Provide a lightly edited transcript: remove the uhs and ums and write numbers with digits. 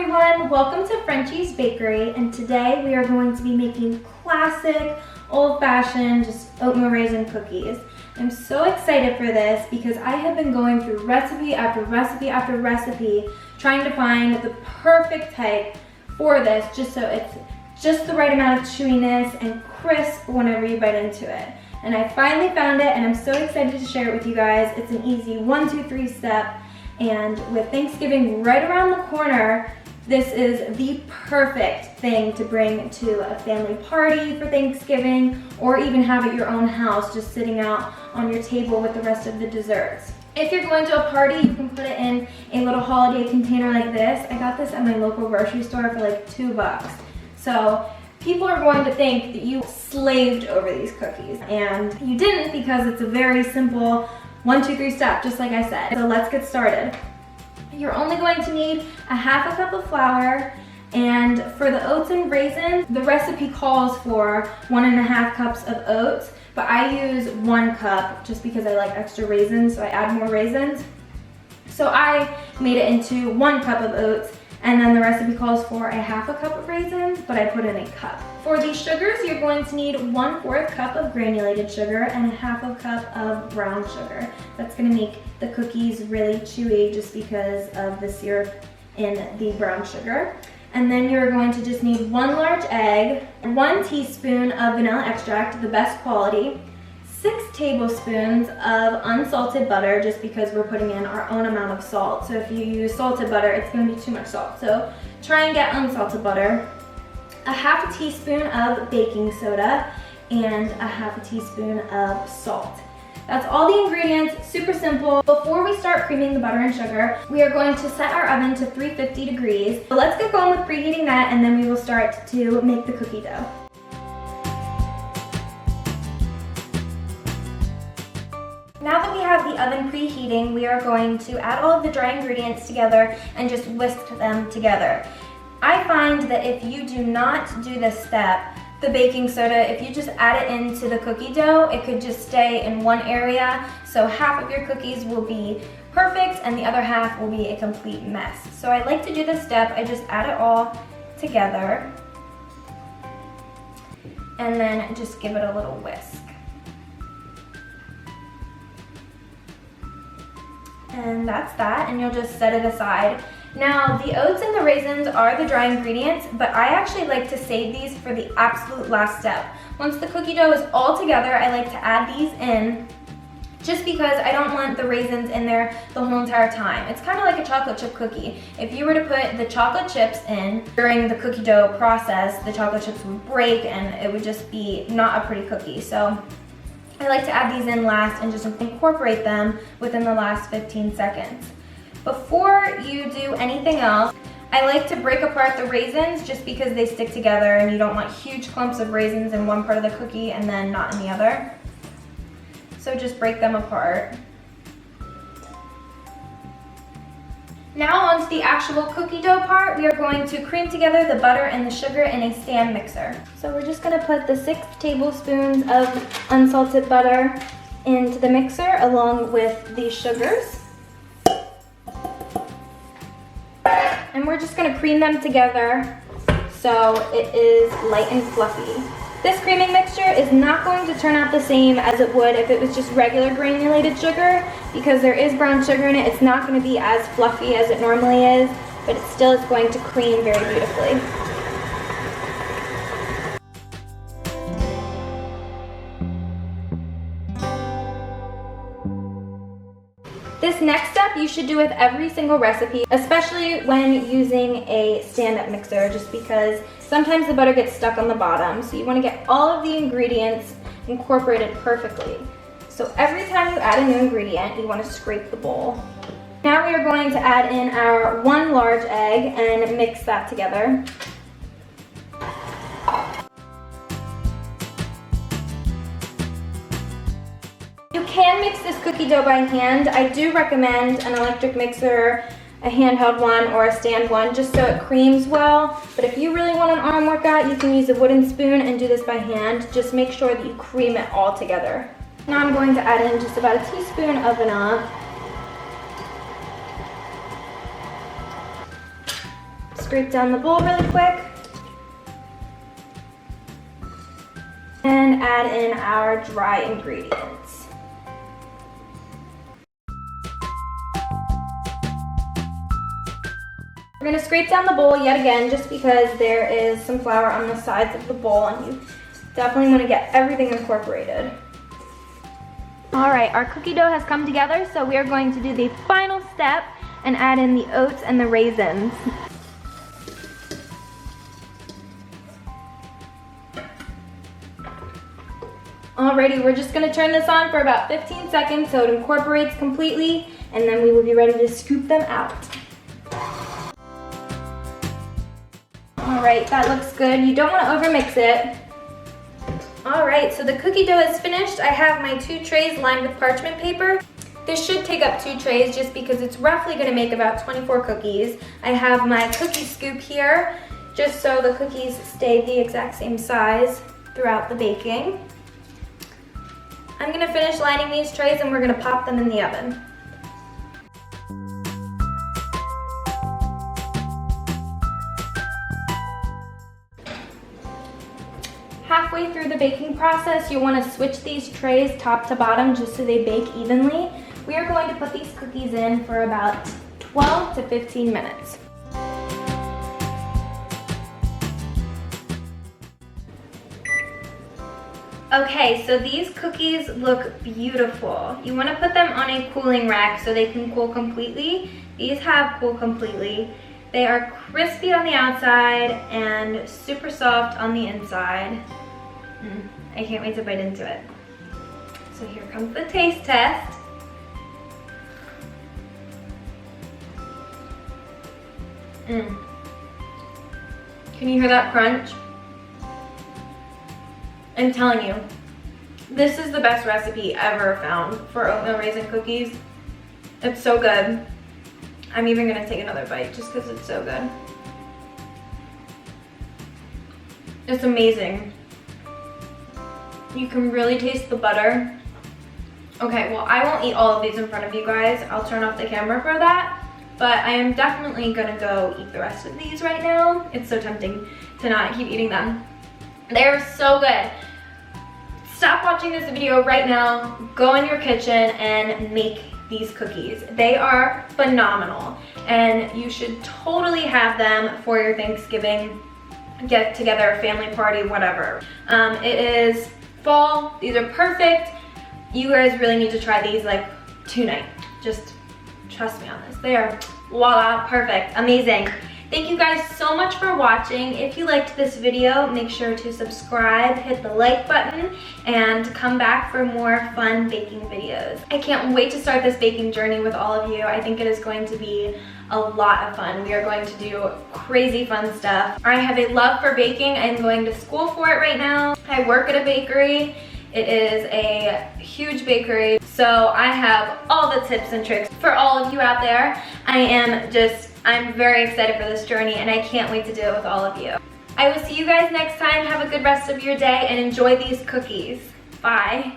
everyone, welcome to Frenchies Bakery, and today we are going to be making classic, old-fashioned, just oatmeal raisin cookies. I'm so excited for this because I have been going through recipe after recipe after recipe trying to find the perfect type for this, just so it's just the right amount of chewiness and crisp whenever you bite into it. And I finally found it, and I'm so excited to share it with you guys. It's an easy 1, 2, 3 step. And with Thanksgiving right around the corner, this is the perfect thing to bring to a family party for Thanksgiving, or even have at your own house, just sitting out on your table with the rest of the desserts. If you're going to a party, you can put it in a little holiday container like this. I got this at my local grocery store for like $2. So people are going to think that you slaved over these cookies, and you didn't, because it's a very simple 1, 2, 3 step, just like I said. So let's get started. You're only going to need a ½ cup of flour, and for the oats and raisins, the recipe calls for 1½ cups of oats, but I use 1 cup just because I like extra raisins, so I add more raisins. So I made it into 1 cup of oats, and then the recipe calls for a ½ cup of raisins, but I put in a cup. For these sugars, you're going to need 1/4 cup of granulated sugar and a ½ cup of brown sugar. That's gonna make the cookies really chewy just because of the syrup in the brown sugar. And then you're going to just need 1 large egg, 1 teaspoon of vanilla extract, the best quality, 6 tablespoons of unsalted butter, just because we're putting in our own amount of salt. So if you use salted butter, it's gonna be too much salt. So try and get unsalted butter, a ½ teaspoon of baking soda, and a ½ teaspoon of salt. That's all the ingredients, super simple. Before we start creaming the butter and sugar, we are going to set our oven to 350 degrees. So let's get going with preheating that, and then we will start to make the cookie dough. Now that we have the oven preheating, we are going to add all of the dry ingredients together and just whisk them together. I find that if you do not do this step, the baking soda, if you just add it into the cookie dough, it could just stay in one area, so half of your cookies will be perfect and the other half will be a complete mess. So I like to do this step. I just add it all together and then just give it a little whisk. And that's that, and you'll just set it aside. Now, the oats and the raisins are the dry ingredients, but I actually like to save these for the absolute last step. Once the cookie dough is all together, I like to add these in, just because I don't want the raisins in there the whole entire time. It's kind of like a chocolate chip cookie. If you were to put the chocolate chips in during the cookie dough process, the chocolate chips would break and it would just be not a pretty cookie. So I like to add these in last and just incorporate them within the last 15 seconds. Before you do anything else, I like to break apart the raisins just because they stick together and you don't want huge clumps of raisins in one part of the cookie and then not in the other. So just break them apart. Now onto the actual cookie dough part. We are going to cream together the butter and the sugar in a stand mixer. So we're just gonna put the 6 tablespoons of unsalted butter into the mixer along with the sugars. And we're just gonna cream them together so it is light and fluffy. This creaming mixture is not going to turn out the same as it would if it was just regular granulated sugar, because there is brown sugar in it. It's not gonna be as fluffy as it normally is, but it still is going to cream very beautifully. This next step you should do with every single recipe, especially when using a stand-up mixer, just because sometimes the butter gets stuck on the bottom. So you want to get all of the ingredients incorporated perfectly. So every time you add a new ingredient, you want to scrape the bowl. Now we are going to add in our 1 large egg and mix that together. You can mix this cookie dough by hand. I do recommend an electric mixer, a handheld one, or a stand one, just so it creams well. But if you really want an arm workout, you can use a wooden spoon and do this by hand. Just make sure that you cream it all together. Now I'm going to add in just about a teaspoon of vanilla. scrape down the bowl really quick. And add in our dry ingredients. We're gonna scrape down the bowl yet again just because there is some flour on the sides of the bowl and you definitely wanna get everything incorporated. All right, our cookie dough has come together, so we are going to do the final step and add in the oats and the raisins. Alrighty, we're just gonna turn this on for about 15 seconds so it incorporates completely, and then we will be ready to scoop them out. Alright, that looks good. You don't wanna overmix it. Alright, so the cookie dough is finished. I have my 2 trays lined with parchment paper. This should take up 2 trays just because it's roughly gonna make about 24 cookies. I have my cookie scoop here, just so the cookies stay the exact same size throughout the baking. I'm gonna finish lining these trays and we're gonna pop them in the oven. Halfway through the baking process, you want to switch these trays top to bottom just so they bake evenly. We are going to put these cookies in for about 12 to 15 minutes. Okay, so these cookies look beautiful. You want to put them on a cooling rack so they can cool completely. These have cooled completely. They are crispy on the outside and super soft on the inside. I can't wait to bite into it. So here comes the taste test. Can you hear that crunch? I'm telling you, this is the best recipe ever found for oatmeal raisin cookies. It's so good. I'm even gonna take another bite just because it's so good. It's amazing. You can really taste the butter. Okay, well, I won't eat all of these in front of you guys. I'll turn off the camera for that. But I am definitely gonna go eat the rest of these right now. It's so tempting to not keep eating them. They're so good. Stop watching this video right now. Go in your kitchen and make these cookies. They are phenomenal. And you should totally have them for your Thanksgiving get together, family party, whatever. It is fall. These are perfect. You guys really need to try these like tonight. Just trust me on this. They are, voila, perfect, amazing. Thank you guys so much for watching. If you liked this video, make sure to subscribe, hit the like button, and come back for more fun baking videos. I can't wait to start this baking journey with all of you. I think it is going to be a lot of fun. We are going to do crazy fun stuff. I have a love for baking. I'm going to school for it right now. I work at a bakery. It is a huge bakery, so I have all the tips and tricks for all of you out there. I'm very excited for this journey and I can't wait to do it with all of you. I will see you guys next time. Have a good rest of your day and enjoy these cookies. Bye.